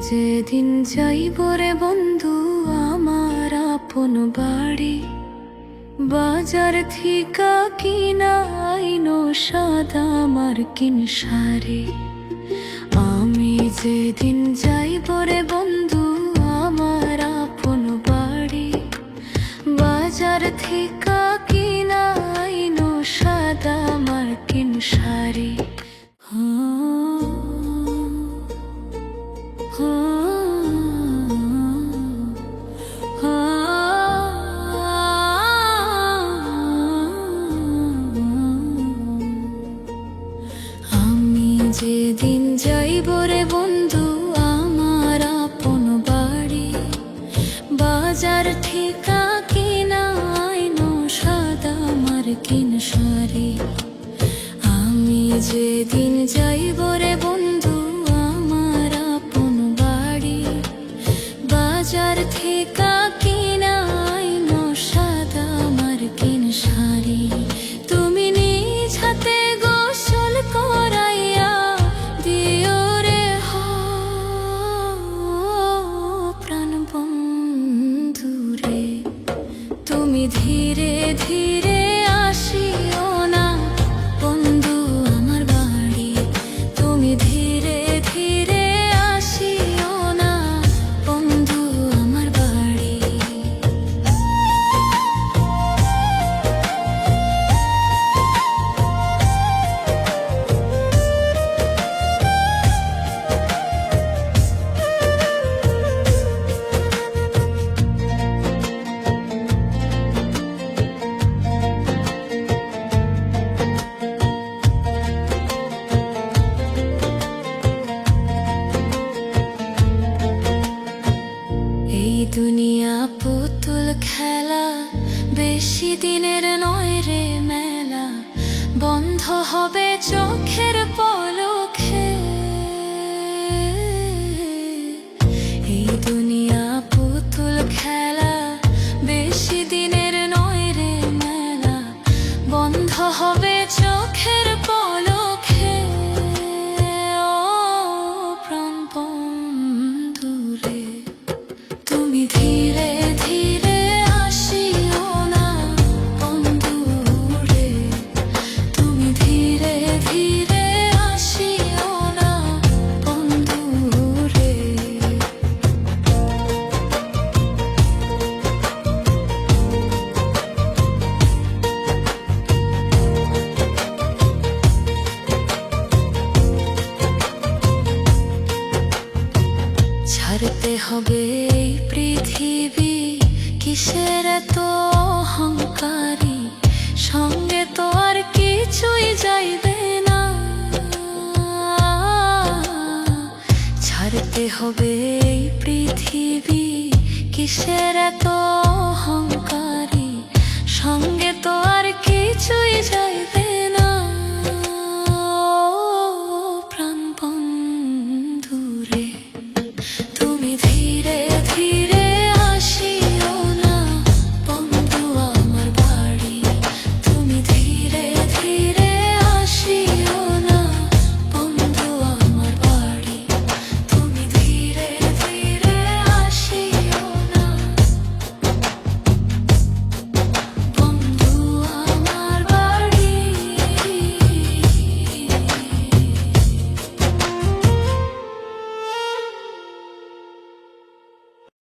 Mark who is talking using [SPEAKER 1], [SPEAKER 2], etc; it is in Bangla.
[SPEAKER 1] যেদিন যাইব রে বন্ধু আমার আপন বাড়ি, বাজার থিকা কিনা আইনো সাদা মার্কিন শাড়ি। আমি যেদিন যাইব রে বন্ধু আমার আপন বাড়ি, বাজার থিকা কিনা আইনো সাদা মার্কিন শাড়ি। যেদিন যাইব রে বন্ধু আমার আপন বাড়ি, বাজার ঠিকা কিনা আইনো সাদা মার্কিন শাড়ি। আমি যেদিন যাইব রে বন্ধু আমার আপন বাড়ি, বাজার ঠিকা কিনা আইনো সাদা মার্কিন শাড়ি। তুমি নিজ হাতে গোসল করাইয়া দিও রে প্রাণ বন্ধু রে। তুমি ধীরে ধীরে আসিও না বন্ধু আমার বাড়ি, তুমি ধীরে ধীরে আসিও না বন্ধু আমার বাড়ি। দুনিয়া পুতুল খেলা, বেশি দিনের নয় রে মেলা, বন্ধ হবে চোখের পলকে। এই দুনিয়া পুতুল খেলা, বেশি দিনের নয় রে মেলা, বন্ধ হবে চোখের পলকে। ও প্রাণ বন্ধু রে, তুমি ধীরে ধীরে আসিও না বন্ধু রে, তুমি ধীরে ধীরে আসিও না বন্ধু রে। ছাড়তে হবে এই পৃথিবী, কিসের এত অহংকারী, সঙ্গে তো আর কিছুই যাইবে না। ছাড়তে হবে এই পৃথিবী, কিসের এত অহংকারী, সঙ্গে তো আর কিছুই যাইবে